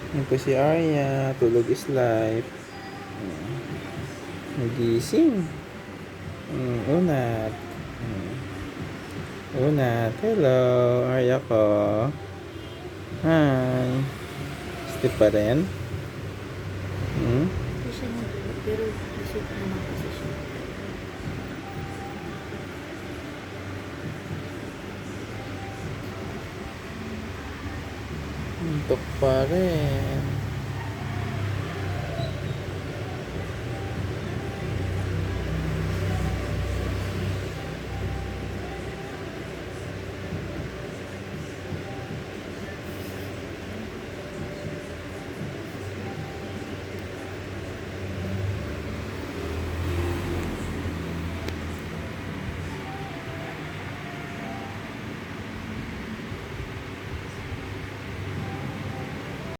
Yan po si Arya. Tulog is life. Nagising. Unat. Unat. Hello, Arya ko. Hi. Sleep pa rin? Hindi siya nag-iwan, pero busog naman kasi siya. Antok pa rin.